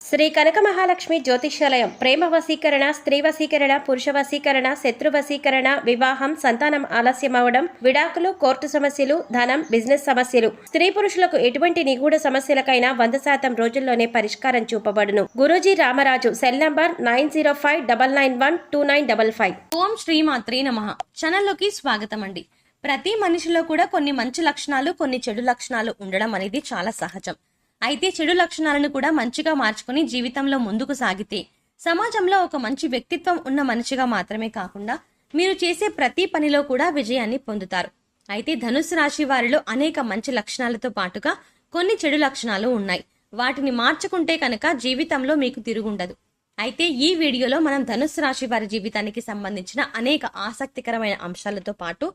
శ్రీ కనక మహాలక్ష్మి జ్యోతిష్యాలయం ప్రేమ వశీకరణ, స్త్రీ వశీకరణ, పురుష వశీకరణ, శత్రు వశీకరణ, వివాహం, సంతానం ఆలస్యం అవడం, విడాకులు, కోర్టు సమస్యలు, ధనం, బిజినెస్ సమస్యలు, స్త్రీ పురుషులకు ఎటువంటి నిగూఢ సమస్యలకైనా 100% రోజుల్లోనే పరిష్కారం చూపబడును. గురూజీ రామరాజు. Cell number 9059912955. ఓం శ్రీమాత్రే నమః. ఛానల్లోకి స్వాగతం అండి. ప్రతి మనిషిలో కూడా కొన్ని మంచి లక్షణాలు, కొన్ని చెడు లక్షణాలు ఉండడం అనేది చాలా సహజం. అయితే చెడు లక్షణాలను కూడా మంచిగా మార్చుకుని జీవితంలో ముందుకు సాగితే సమాజంలో ఒక మంచి వ్యక్తిత్వం ఉన్న మనిషిగా మాత్రమే కాకుండా మీరు చేసే ప్రతి పనిలో కూడా విజయాన్ని పొందుతారు. అయితే ధనుస్సు రాశి వారిలో అనేక మంచి లక్షణాలతో పాటుగా కొన్ని చెడు లక్షణాలు ఉన్నాయి. వాటిని మార్చుకుంటే కనుక జీవితంలో మీకు తిరుగుండదు. అయితే ఈ వీడియోలో మనం ధనుస్సు రాశి వారి జీవితానికి సంబంధించిన అనేక ఆసక్తికరమైన అంశాలతో పాటు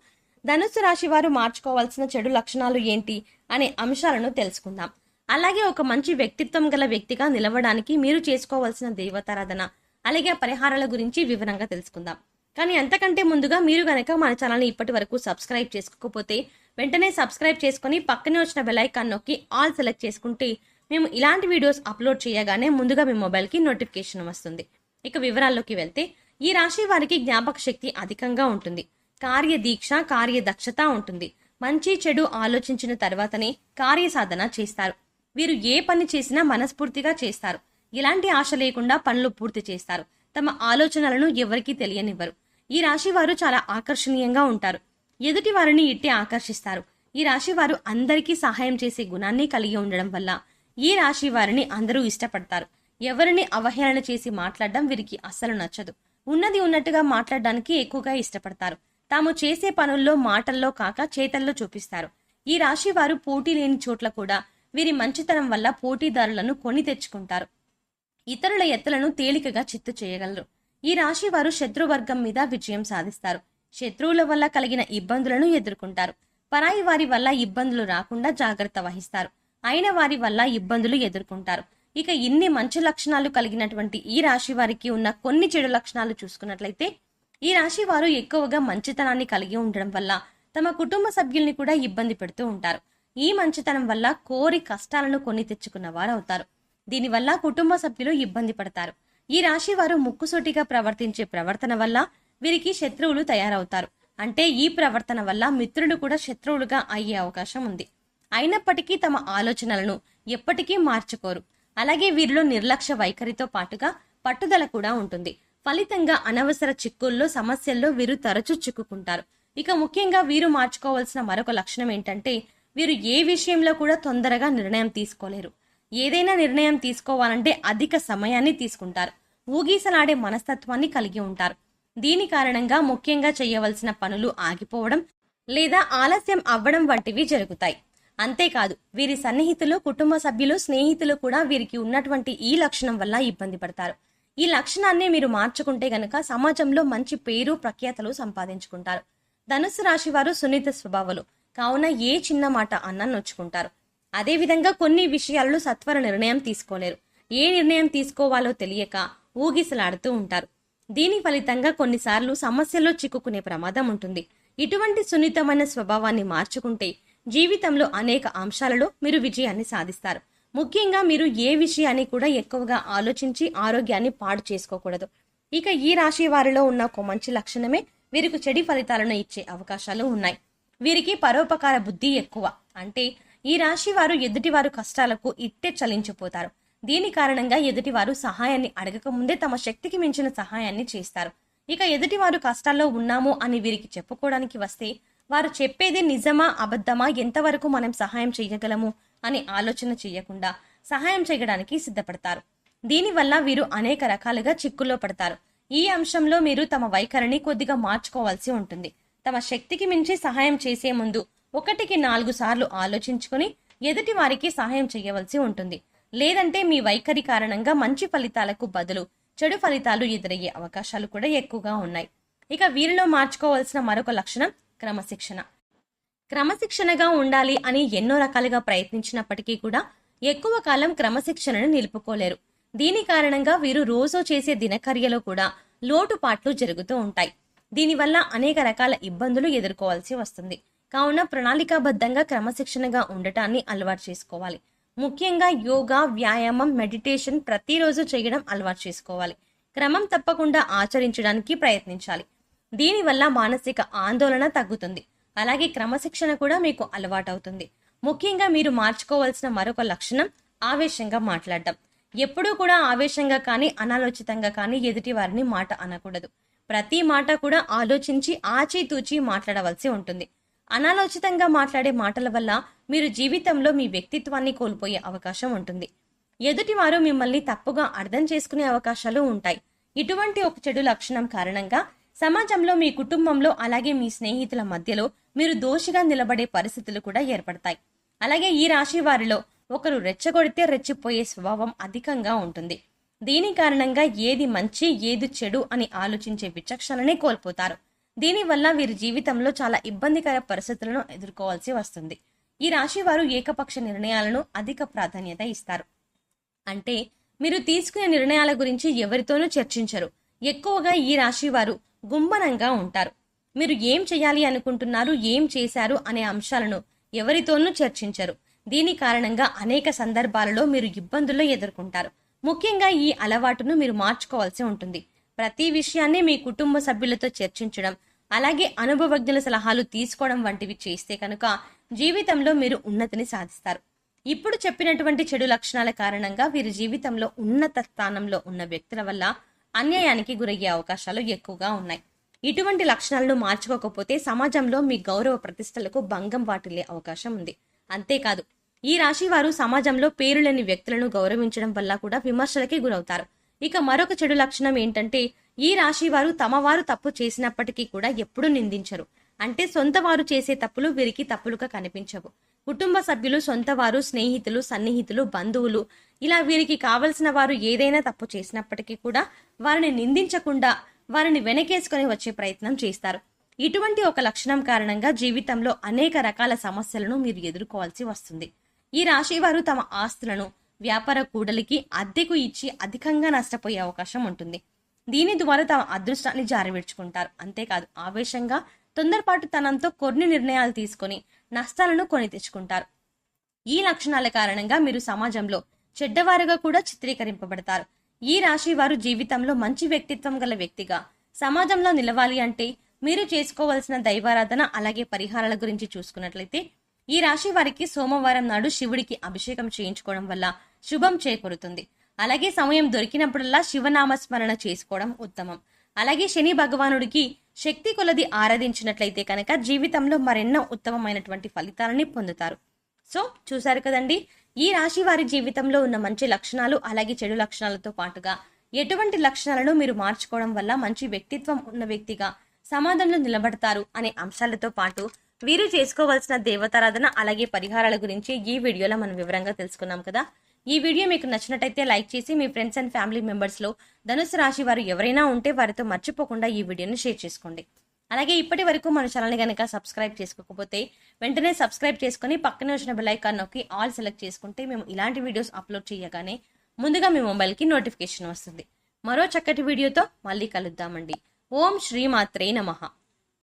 ధనుస్సు రాశి వారు మార్చుకోవాల్సిన చెడు లక్షణాలు ఏంటి అనే అంశాలను తెలుసుకుందాం. అలాగే ఒక మంచి వ్యక్తిత్వం గల వ్యక్తిగా నిలవడానికి మీరు చేసుకోవాల్సిన దేవతారాధన, అలాగే పరిహారాల గురించి వివరంగా తెలుసుకుందాం. కానీ అంతకంటే ముందుగా మీరు గనక మన ఛానల్ని ఇప్పటి వరకు సబ్స్క్రైబ్ చేసుకోకపోతే వెంటనే సబ్స్క్రైబ్ చేసుకుని పక్కనే వచ్చిన బెల్ ఐకాన్ నొక్కి ఆల్ సెలెక్ట్ చేసుకుంటే మేము ఇలాంటి వీడియోస్ అప్లోడ్ చేయగానే ముందుగా మీ మొబైల్కి నోటిఫికేషన్ వస్తుంది. ఇక వివరాల్లోకి వెళ్తే ఈ రాశి వారికి జ్ఞాపక శక్తి అధికంగా ఉంటుంది. కార్యదీక్ష, కార్యదక్షత ఉంటుంది. మంచి చెడు ఆలోచించిన తర్వాతనే కార్యసాధన చేస్తారు. వీరు ఏ పని చేసినా మనస్ఫూర్తిగా చేస్తారు. ఎలాంటి ఆశ లేకుండా పనులు పూర్తి చేస్తారు. తమ ఆలోచనలను ఎవరికీ తెలియనివ్వరు. ఈ రాశి వారు చాలా ఆకర్షణీయంగా ఉంటారు. ఎదుటి వారిని ఇట్టే ఆకర్షిస్తారు. ఈ రాశి వారు అందరికీ సహాయం చేసే గుణాన్ని కలిగి ఉండడం వల్ల ఈ రాశి వారిని అందరూ ఇష్టపడతారు. ఎవరిని అవహేళన చేసి మాట్లాడడం వీరికి అస్సలు నచ్చదు. ఉన్నది ఉన్నట్టుగా మాట్లాడడానికి ఎక్కువగా ఇష్టపడతారు. తాము చేసే పనుల్లో మాటల్లో కాక చేతల్లో చూపిస్తారు. ఈ రాశి వారు పోటీ లేని చోట్ల కూడా వీరి మంచితనం వల్ల పోటీదారులను కొని తెచ్చుకుంటారు. ఇతరుల ఎత్తులను తేలికగా చిత్తు చేయగలరు. ఈ రాశి వారు శత్రువర్గం మీద విజయం సాధిస్తారు. శత్రువుల వల్ల కలిగిన ఇబ్బందులను ఎదుర్కొంటారు. పరాయి వారి వల్ల ఇబ్బందులు రాకుండా జాగ్రత్త వహిస్తారు. అయిన వారి వల్ల ఇబ్బందులు ఎదుర్కొంటారు. ఇక ఇన్ని మంచి లక్షణాలు కలిగినటువంటి ఈ రాశి వారికి ఉన్న కొన్ని చెడు లక్షణాలు చూసుకున్నట్లయితే ఈ రాశి వారు ఎక్కువగా మంచితనాన్ని కలిగి ఉండడం వల్ల తమ కుటుంబ సభ్యుల్ని కూడా ఇబ్బంది పెడుతూ ఉంటారు. ఈ మంచితనం వల్ల కోరి కష్టాలను కొని తెచ్చుకున్న వారు అవుతారు. దీనివల్ల కుటుంబ సభ్యులు ఇబ్బంది పడతారు. ఈ రాశి వారు ముక్కుసూటిగా ప్రవర్తించే ప్రవర్తన వల్ల వీరికి శత్రువులు తయారవుతారు. అంటే ఈ ప్రవర్తన వల్ల మిత్రులు కూడా శత్రువులుగా అయ్యే అవకాశం ఉంది. అయినప్పటికీ తమ ఆలోచనలను ఎప్పటికీ మార్చుకోరు. అలాగే వీరిలో నిర్లక్ష్య వైఖరితో పాటుగా పట్టుదల కూడా ఉంటుంది. ఫలితంగా అనవసర చిక్కుల్లో, సమస్యల్లో వీరు తరచూ చిక్కుకుంటారు. ఇక ముఖ్యంగా వీరు మార్చుకోవాల్సిన మరొక లక్షణం ఏంటంటే వీరు ఏ విషయంలో కూడా తొందరగా నిర్ణయం తీసుకోలేరు. ఏదైనా నిర్ణయం తీసుకోవాలంటే అధిక సమయాన్ని తీసుకుంటారు. ఊగీసలాడే మనస్తత్వాన్ని కలిగి ఉంటారు. దీని కారణంగా ముఖ్యంగా చేయవలసిన పనులు ఆగిపోవడం లేదా ఆలస్యం అవ్వడం వంటివి జరుగుతాయి. అంతేకాదు వీరి సన్నిహితులు, కుటుంబ సభ్యులు, స్నేహితులు కూడా వీరికి ఉన్నటువంటి ఈ లక్షణం వల్ల ఇబ్బంది పడతారు. ఈ లక్షణాన్ని మీరు మార్చుకుంటే గనక సమాజంలో మంచి పేరు, ప్రఖ్యాతలు సంపాదించుకుంటారు. ధనుస్సు రాశి వారు సున్నిత స్వభావాలు కావున ఏ చిన్న మాట అన్నా నొచ్చుకుంటారు. అదేవిధంగా కొన్ని విషయాలలో సత్వర నిర్ణయం తీసుకోలేరు. ఏ నిర్ణయం తీసుకోవాలో తెలియక ఊగిసలాడుతూ ఉంటారు. దీని ఫలితంగా కొన్నిసార్లు సమస్యల్లో చిక్కుకునే ప్రమాదం ఉంటుంది. ఇటువంటి సున్నితమైన స్వభావాన్ని మార్చుకుంటే జీవితంలో అనేక అంశాలలో మీరు విజయాన్ని సాధిస్తారు. ముఖ్యంగా మీరు ఏ విషయాన్ని కూడా ఎక్కువగా ఆలోచించి ఆరోగ్యాన్ని పాడు చేసుకోకూడదు. ఇక ఈ రాశి వారిలో ఉన్న ఒక మంచి లక్షణమే వీరికి చెడు ఫలితాలను ఇచ్చే అవకాశాలు ఉన్నాయి. వీరికి పరోపకార బుద్ధి ఎక్కువ. అంటే ఈ రాశి వారు ఎదుటివారు కష్టాలకు ఇట్టే చలించిపోతారు. దీని కారణంగా ఎదుటివారు సహాయాన్ని అడగక ముందే తమ శక్తికి మించిన సహాయాన్ని చేస్తారు. ఇక ఎదుటివారు కష్టాల్లో ఉన్నాము అని వీరికి చెప్పుకోవడానికి వస్తే వారు చెప్పేది నిజమా అబద్ధమా, ఎంతవరకు మనం సహాయం చేయగలము అని ఆలోచన చేయకుండా సహాయం చేయడానికి సిద్ధపడతారు. దీనివల్ల వీరు అనేక రకాలుగా చిక్కుల్లో పడతారు. ఈ అంశంలో మీరు తమ వైఖరిని కొద్దిగా మార్చుకోవాల్సి ఉంటుంది. తమ శక్తికి మించి సహాయం చేసే ముందు 1-4 సార్లు ఆలోచించుకుని ఎదుటి వారికి సహాయం చేయవలసి ఉంటుంది. లేదంటే మీ వైఖరి కారణంగా మంచి ఫలితాలకు బదులు చెడు ఫలితాలు ఎదురయ్యే అవకాశాలు కూడా ఎక్కువగా ఉన్నాయి. ఇక వీరిలో మార్చుకోవాల్సిన మరొక లక్షణం క్రమశిక్షణ. క్రమశిక్షణగా ఉండాలి అని ఎన్నో రకాలుగా ప్రయత్నించినప్పటికీ కూడా ఎక్కువ కాలం క్రమశిక్షణను నిలుపుకోలేరు. దీని కారణంగా వీరు రోజు చేసే దినచర్యలో కూడా లోటుపాట్లు జరుగుతూ ఉంటాయి. దీనివల్ల అనేక రకాల ఇబ్బందులు ఎదుర్కోవాల్సి వస్తుంది. కావున ప్రణాళికాబద్ధంగా క్రమశిక్షణగా ఉండటాన్ని అలవాటు చేసుకోవాలి. ముఖ్యంగా యోగా, వ్యాయామం, మెడిటేషన్ ప్రతిరోజు చేయడం అలవాటు చేసుకోవాలి. క్రమం తప్పకుండా ఆచరించడానికి ప్రయత్నించాలి. దీనివల్ల మానసిక ఆందోళన తగ్గుతుంది. అలాగే క్రమశిక్షణ కూడా మీకు అలవాటవుతుంది. ముఖ్యంగా మీరు మార్చుకోవాల్సిన మరొక లక్షణం ఆవేశంగా మాట్లాడడం. ఎప్పుడూ కూడా ఆవేశంగా కానీ అనాలోచితంగా కానీ ఎదుటి వారిని మాట అనకూడదు. ప్రతి మాట కూడా ఆలోచించి ఆచితూచి మాట్లాడవలసి ఉంటుంది. అనాలోచితంగా మాట్లాడే మాటల వల్ల మీరు జీవితంలో మీ వ్యక్తిత్వాన్ని కోల్పోయే అవకాశం ఉంటుంది. ఎదుటివారు మిమ్మల్ని తప్పుగా అర్థం చేసుకునే అవకాశాలు ఉంటాయి. ఇటువంటి ఒక చెడు లక్షణం కారణంగా సమాజంలో, మీ కుటుంబంలో, అలాగే మీ స్నేహితుల మధ్యలో మీరు దోషిగా నిలబడే పరిస్థితులు కూడా ఏర్పడతాయి. అలాగే ఈ రాశి వారిలో ఒకరు రెచ్చగొడితే రెచ్చిపోయే స్వభావం అధికంగా ఉంటుంది. దీని కారణంగా ఏది మంచి ఏది చెడు అని ఆలోచించే విచక్షణనే కోల్పోతారు. దీనివల్ల వీరి జీవితంలో చాలా ఇబ్బందికర పరిస్థితులను ఎదుర్కోవాల్సి వస్తుంది. ఈ రాశి వారు ఏకపక్ష నిర్ణయాలను అధిక ప్రాధాన్యత ఇస్తారు. అంటే మీరు తీసుకునే నిర్ణయాల గురించి ఎవరితోనూ చర్చించరు. ఎక్కువగా ఈ రాశి వారు గుంభనంగా ఉంటారు. మీరు ఏం చేయాలి అనుకుంటున్నారు, ఏం చేశారు అనే అంశాలను ఎవరితోనూ చర్చించరు. దీని కారణంగా అనేక సందర్భాలలో మీరు ఇబ్బందులు ఎదుర్కొంటారు. ముఖ్యంగా ఈ అలవాటును మీరు మార్చుకోవాల్సి ఉంటుంది. ప్రతి విషయాన్ని మీ కుటుంబ సభ్యులతో చర్చించడం, అలాగే అనుభవజ్ఞుల సలహాలు తీసుకోవడం వంటివి చేస్తే కనుక జీవితంలో మీరు ఉన్నతిని సాధిస్తారు. ఇప్పుడు చెప్పినటువంటి చెడు లక్షణాల కారణంగా వీరి జీవితంలో ఉన్నత స్థానంలో ఉన్న వ్యక్తుల వల్ల అన్యాయానికి గురయ్యే అవకాశాలు ఎక్కువగా ఉన్నాయి. ఇటువంటి లక్షణాలను మార్చుకోకపోతే సమాజంలో మీ గౌరవ ప్రతిష్టలకు భంగం వాటిల్లే అవకాశం ఉంది. అంతేకాదు, ఈ రాశి వారు సమాజంలో పేరులేని వ్యక్తులను గౌరవించడం వల్ల కూడా విమర్శలకి గురవుతారు. ఇక మరొక చెడు లక్షణం ఏంటంటే, ఈ రాశి వారు తమ వారు తప్పు చేసినప్పటికీ కూడా ఎప్పుడూ నిందించరు. అంటే సొంత వారు చేసే తప్పులు వీరికి తప్పులుగా కనిపించవు. కుటుంబ సభ్యులు, సొంత వారు, స్నేహితులు, సన్నిహితులు, బంధువులు ఇలా వీరికి కావలసిన వారు ఏదైనా తప్పు చేసినప్పటికీ కూడా వారిని నిందించకుండా వారిని వెనకేసుకొని వచ్చే ప్రయత్నం చేస్తారు. ఇటువంటి ఒక లక్షణం కారణంగా జీవితంలో అనేక రకాల సమస్యలను మీరు ఎదుర్కోవాల్సి వస్తుంది. ఈ రాశి వారు తమ ఆస్తులను వ్యాపార కూడలికి అద్దెకు ఇచ్చి అధికంగా నష్టపోయే అవకాశం ఉంటుంది. దీని ద్వారా తమ అదృష్టాన్ని జారవిడ్చుకుంటారు. అంతేకాదు, ఆవేశంగా, తొందరపాటుతనంతో కొన్ని నిర్ణయాలు తీసుకొని నష్టాలను కొని తెచ్చుకుంటారు. ఈ లక్షణాల కారణంగా మీరు సమాజంలో చెడ్డవారుగా కూడా చిత్రీకరింపబడతారు. ఈ రాశి వారు జీవితంలో మంచి వ్యక్తిత్వం గల వ్యక్తిగా సమాజంలో నిలవాలి అంటే మీరు చేసుకోవాల్సిన దైవారాధన అలాగే పరిహారాల గురించి చూసుకున్నట్లయితే, ఈ రాశి వారికి సోమవారం నాడు శివుడికి అభిషేకం చేయించుకోవడం వల్ల శుభం చేకూరుతుంది. అలాగే సమయం దొరికినప్పుడల్లా శివనామ స్మరణ చేసుకోవడం ఉత్తమం. అలాగే శని భగవానుడికి శక్తి కొలది ఆరాధించినట్లయితే కనుక జీవితంలో మరెన్నో ఉత్తమమైనటువంటి ఫలితాలని పొందుతారు. సో చూశారు కదండి, ఈ రాశి వారి జీవితంలో ఉన్న మంచి లక్షణాలు అలాగే చెడు లక్షణాలతో పాటుగా ఎటువంటి లక్షణాలను మీరు మార్చుకోవడం వల్ల మంచి వ్యక్తిత్వం ఉన్న వ్యక్తిగా సమాజంలో నిలబడతారు అనే అంశాలతో పాటు వీరు చేసుకోవాల్సిన దేవతారాధన అలాగే పరిహారాల గురించి ఈ వీడియోలో మనం వివరంగా తెలుసుకున్నాం కదా. ఈ వీడియో మీకు నచ్చినట్టయితే లైక్ చేసి మీ ఫ్రెండ్స్ అండ్ ఫ్యామిలీ మెంబర్స్ లో ధనుసు రాశి వారు ఎవరైనా ఉంటే వారితో మర్చిపోకుండా ఈ వీడియోని షేర్ చేసుకోండి. అలాగే ఇప్పటి వరకు మన ఛానల్ కనుక సబ్స్క్రైబ్ చేసుకోకపోతే వెంటనే సబ్స్క్రైబ్ చేసుకుని పక్కనే వచ్చిన బెల్ ఐకాన్ నొక్కి ఆల్ సెలెక్ట్ చేసుకుంటే మేము ఇలాంటి వీడియోస్ అప్లోడ్ చేయగానే ముందుగా మీ మొబైల్కి నోటిఫికేషన్ వస్తుంది. మరో చక్కటి వీడియోతో మళ్ళీ కలుద్దామండి. ఓం శ్రీమాత్రే నమః.